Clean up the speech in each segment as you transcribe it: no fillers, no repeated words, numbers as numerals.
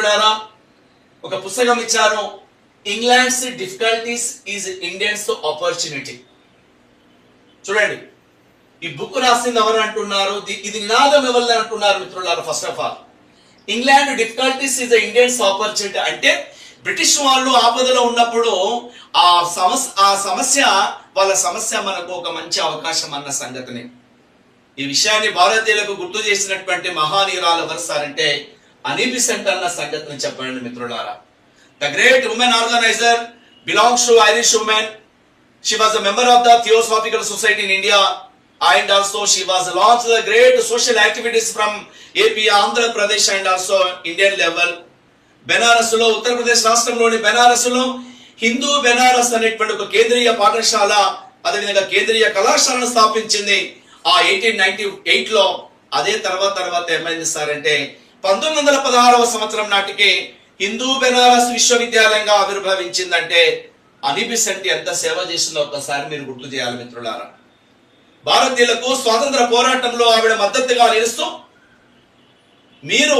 మిత్రులారా, ఒక పుస్తకం ఇచ్చారు, England's difficulties is Indians opportunity. చూడండి, ఈ బుక్ రాసింది ఎవరు అంటున్నారు, ఇది నినాదం ఎవరు అంటున్నారు మిత్రులారా? First of all, England difficulties is Indians opportunity అంటే బ్రిటిష్ వాళ్ళు ఆపదలో ఉన్నప్పుడు ఆ సమస్య వాళ్ళ సమస్య మనకు ఒక మంచి అవకాశం అన్న సంగతిని, ఈ విషయాన్ని భారతీయులకు గుర్తు చేసినటువంటి మహానీయురాలు ఎవరు సార్ అంటే అనీ బెసెంట్ అన్న సంగతిని చెప్పండి మిత్రులారా. The great women organiser belongs to Irish women. She was a member of the Theosophical Society in India and also she was launched the great social activities from AP, Andhra Pradesh and also Indian level. Benaras లో, ఉత్తరప్రదేశ్ రాష్ట్రంలోని బెనారస్ లో హిందూ బెనారస్ అనేటువంటి ఒక కేంద్రీయ పాఠశాల, అదేవిధంగా కేంద్రీయ కళాశాలను స్థాపించింది ఆ 1898 లో. అదే తర్వాత ఏమైంది సార్ అంటే 1916వ సంవత్సరం నాటికి హిందూ బెనారస్ విశ్వవిద్యాలయంగా ఆవిర్భవించిందంటే అనీ బెసెంట్ ఎంత సేవ చేసిందో ఒక్కసారి మీరు గుర్తు చేయాలి మిత్రులారా. భారతీయులకు స్వాతంత్ర పోరాటంలో ఆవిడ మద్దతుగా నిలుస్తూ, మీరు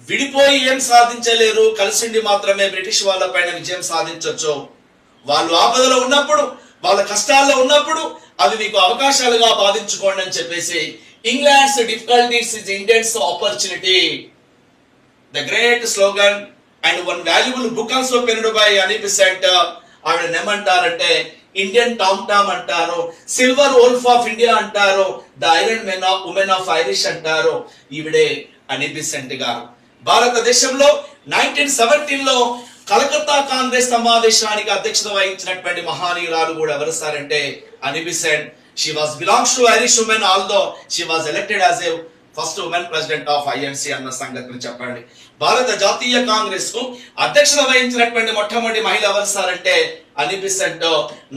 విడిపోయి ఏం సాధించలేరు, కలిసిండి మాత్రమే బ్రిటిష్ వాళ్ళ పైన విజయం సాధించవచ్చు. వాళ్ళు ఆపదలో ఉన్నప్పుడు, వాళ్ళ కష్టాల్లో ఉన్నప్పుడు అవి మీకు అవకాశాలుగా బాధించుకోండి అని చెప్పేసి England's difficulties is Indian's opportunity, the great slogan and one valuable book also penned by Annie Besant. ఆవిడ ఏమంటారంటే ఇండియన్ టామ్ అంటారు, సిల్వర్ వోల్ఫ్ ఆఫ్ ఇండియా అంటారు, the iron men of women of Irish అంటారు. ఈవిడే అనీ బెసెంట్ గారు. భారతదేశంలో 1917 లో కలకత్తా కాంగ్రెస్ సమావేశానికి అధ్యక్షత వహించినటువంటి మహానీయురాలు కూడా ఎవరు సార్ అంటే అనీ Besant. She was belongs to Irish women, although she was elected as a first women president of INC అన్న సంగతిని చెప్పండి. భారత జాతీయ కాంగ్రెస్ కు అధ్యక్షత వహించినటువంటి మొట్టమొదటి మహిళ ఎవరు సార్ అంటే అనీ బెసెంట్.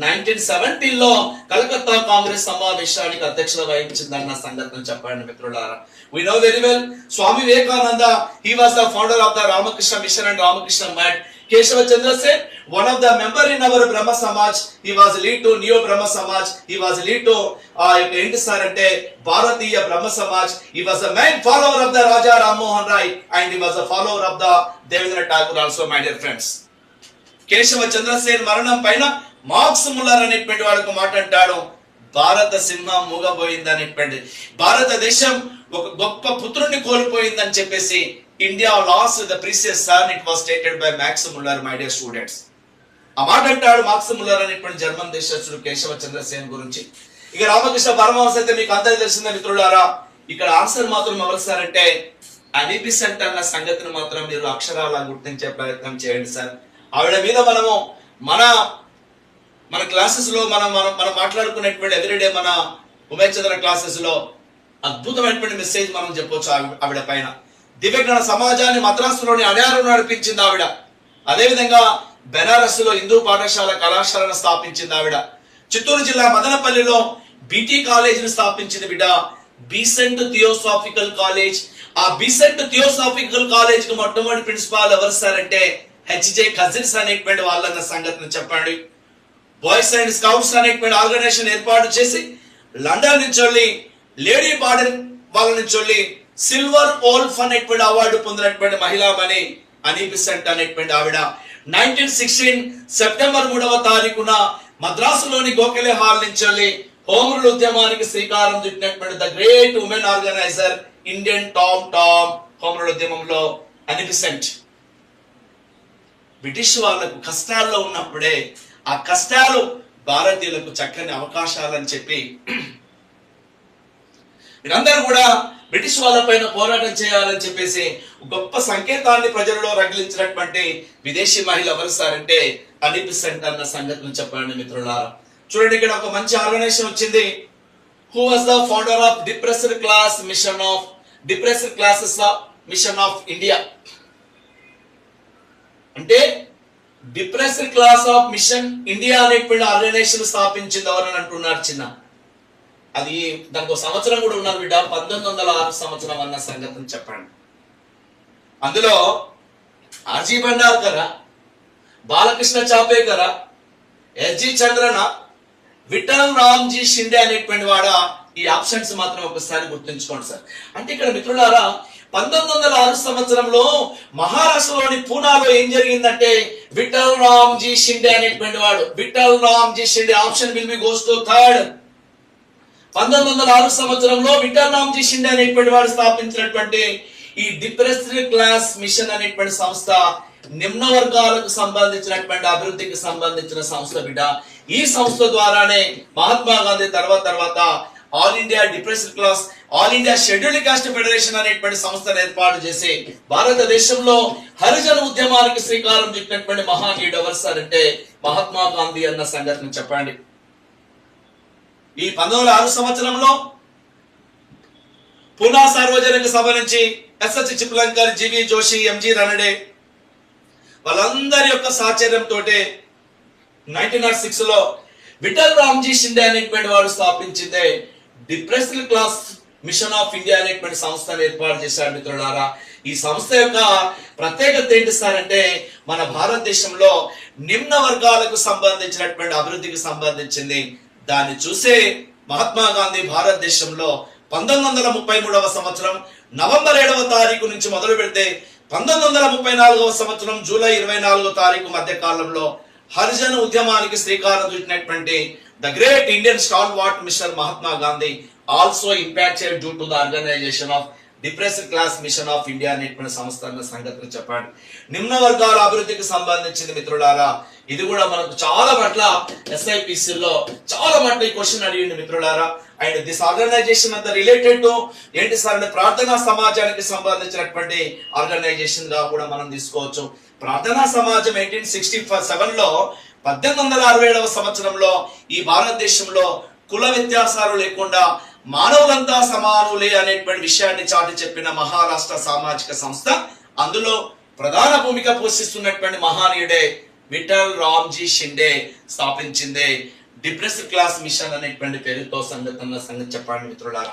1917 లో కలకత్తా కాంగ్రెస్ సమావేశానికి అధ్యక్షత వహించిందన్న సంగతిని చెప్పండి మిత్రులారా. We know very well Swami Vivekananda, he was the founder of the Ramakrishna Mission and Ramakrishna Mat. Keshava Chandra Sen, one of the member in our Brahma Samaj, he was lead to Neo Brahma Samaj, he was lead to ఏంటి sir అంటే భారతీయ బ్రహ్మ Samaj. he was a main follower of the Raja Ram Mohan Rai and he was a follower of the Devendra Tagore also, my dear friends. Keshava Chandrasen మరణం పైన marks Muller అనేటువంటి వాడు మాట్లాడాడు, భారత సింహం మూగబోయింది అనేటువంటి, భారతదేశం ఒక గొప్ప పుత్రుడిని కోల్పోయిందని చెప్పేసి India lost the precious son, it was stated by Max Muller, my dear students. ఆ మాట అంటాడు మార్క్స్ ముల్లర్ అనేటువంటి జర్మన్ దేశస్థుడు కేశవ చంద్రసేన్ గురించి. ఇక రామకృష్ణ పరమహంస అయితే మీకు అందరికీ తెలిసిందే మిత్రులారా. ఇక్కడ ఆన్సర్ మాత్రం ఎవరు సార్ అంటే అనీ బెసెంట్ అన్న సంగతిని మాత్రం మీరు అక్షరాలా గుర్తించే ప్రయత్నం చేయండి సార్. ఆవిడ మీద మనము మన క్లాసెస్ లో మనం మాట్లాడుకునేటువంటి ఎవ్రీడే మన ఉమేష్ చంద్ర క్లాసెస్ లో అద్భుతమైనటువంటి మెసేజ్ మనం చెప్పొచ్చు ఆవిడ పైన. దివ్యజ్ఞాన సమాజాన్ని మద్రాసులోని అడారు నడిపించింది ఆవిడ. అదేవిధంగా బెనారస్ లో హిందూ పాఠశాల కళాశాలను స్థాపించింది ఆవిడ. చిత్తూరు జిల్లా మదనపల్లిలో బీటీ కాలేజీని స్థాపించింది బిడ్డ, బీసెంట్ థియోసాఫికల్ కాలేజ్. ఆ బీసెంట్ థియోసాఫికల్ కాలేజ్ కు మొట్టమొదటి ప్రిన్సిపాల్ ఎవరు సార్ అంటే హెచ్జే కజిన్స్ అనేటువంటి వాళ్ళన్న సంగతిని చెప్పండి. బాయ్స్ అండ్ స్కౌట్స్ అనేటువంటి ఆర్గనైజేషన్ ఏర్పాటు చేసి లండన్ నుంచి లేడీ బార్డెన్ వాళ్ళ నుంచి సిల్వర్ వోల్ఫ్ అనేటువంటి అవార్డు పొందినటువంటి మహిళామణి అనీ బెసెంట్ అనేటువంటి ఆవిడ. 1916 సెప్టెంబర్ 3వ తారీఖున మద్రాసులోని గోఖలే హాల్ నుంచి హోమ్ రూల్ ఉద్యమానికి శ్రీకారం చుట్టినటువంటి the great women organiser Indian Tom home rule ఉద్యమంలో అనీ బెసెంట్. బ్రిటిష్ వాళ్ళకు కష్టాల్లో ఉన్నప్పుడే ఆ కష్టాలు భారతీయులకు చక్కని అవకాశాలని చెప్పి మీరందరూ కూడా బ్రిటిష్ వాళ్ళ పైన పోరాటం చేయాలని చెప్పేసి గొప్ప సంకేతాన్ని ప్రజలలో రగిలించినటువంటి విదేశీ మహిళ ఎవరు సార్ అంటే అనీ బెసెంట్ అన్న సంగతిని చెప్పండి మిత్రులారా. చూడండి, ఇక్కడ ఒక మంచి ఆర్గనైజేషన్ వచ్చింది. Who was the founder of depressed classes mission of India అంటే depressed class of mission India అనేటువంటి ఆర్గనైజేషన్ స్థాపించింది ఎవరని అంటున్నారు చిన్న. అది దానికి ఒక సంవత్సరం కూడా ఉన్నారు బిడ్డ, 1906 సంవత్సరం అన్న సంగతిని చెప్పండి. అందులో ఆర్జీ భండార్కర, బాలకృష్ణ చాపేకర, ఎస్జి చంద్రన, విఠల్ రామ్జీ షిండే అనేటువంటి వాడ ఈ ఆప్షన్స్ మాత్రం ఒకసారి గుర్తుంచుకోండి సార్. అంటే ఇక్కడ మిత్రులారా 1906 సంవత్సరంలో మహారాష్ట్రలోని పూనాలో ఏం జరిగిందంటే విఠల్ రామ్జీ షిండే అనేటువంటి వాడు, Vitthal Ramji Shinde, option will be goes to third. 1906 సంవత్సరంలో విఠల్ రామ్జీ షిండే అనేటువంటి వాడు స్థాపించినటువంటి ఈ డిప్రెస్డ్ క్లాస్ మిషన్ అనేటువంటి సంస్థ నిమ్న వర్గాలకు సంబంధించినటువంటి అభివృద్ధికి సంబంధించిన సంస్థ బిడ్డ. ఈ సంస్థ ద్వారానే మహాత్మా గాంధీ తర్వాత all India depressed class, all India scheduled cost federation అనేటువంటి సంస్థను ఏర్పాటు చేసి భారతదేశంలో హరిజన ఉద్యమానికి శ్రీకారం చుట్టినటువంటి మహానీయుడు ఎవరు సార్ అంటే మహాత్మా గాంధీ అన్న సంగతిని చెప్పండి. ఈ 1906 సంవత్సరంలో పూనా సార్వజనిక సభ నుంచి ఎస్హెచ్ చిప్లంకర్, జీవి జోషి, ఎంజి రనడే వాళ్ళందరి యొక్క సాచర్యంతో 1906 లో విఠల్ రామ్జీ షిండే అనేటువంటి వాడు స్థాపించిందే depressed class mission of India అనేటువంటి సంస్థను ఏర్పాటు చేశాడు మిత్రులారా. ఈ సంస్థ యొక్క ప్రత్యేకత ఏంటి సార్ అంటే మన భారతదేశంలో నిమ్న వర్గాలకు సంబంధించినటువంటి అభివృద్ధికి సంబంధించింది. దాన్ని చూసే మహాత్మా గాంధీ భారతదేశంలో 1933 సంవత్సరం నవంబర్ 7వ తారీఖు నుంచి మొదలు పెడితే 1934 సంవత్సరం జూలై 24వ తారీఖు మధ్య కాలంలో హరిజన ఉద్యమానికి శ్రీకారం చుట్టినటువంటి the great Indian stalwart mister Mahatma Gandhi also impacted due to the organisation of depressed class mission of India అనేటువంటి సంస్థ అన్న సంగతిని చెప్పండి. నిమ్న వర్గాల అభివృద్ధికి సంబంధించింది మిత్రులారా. ఇది కూడా మనకు చాలా పట్ల ఎస్ఐపిసిలో చాలా పట్ల ఈ క్వశ్చన్ అడిగింది మిత్రులారా. అండ్ దిస్ ఆర్గనైజేషన్ అంతా రిలేటెడ్ టు ఏంటి సార్ అంటే ప్రార్థనా సమాజానికి సంబంధించినటువంటి ఆర్గనైజేషన్ గా కూడా మనం తీసుకోవచ్చు. ప్రార్థనా సమాజం 1867లో 1867వ సంవత్సరంలో ఈ భారతదేశంలో కుల వ్యత్యాసాలు లేకుండా మానవులంతా సమానులే అనేటువంటి విషయాన్ని చాటి చెప్పిన మహారాష్ట్ర సామాజిక సంస్థ, అందులో ప్రధాన భూమిక పోషిస్తున్నటువంటి మహానీయుడే విఠల్ రామ్జీ షిండే స్థాపించిందే డిప్రెస్డ్ క్లాస్ మిషన్ అనేటువంటి పేరుతో సంగతి చెప్పండి మిత్రులారా.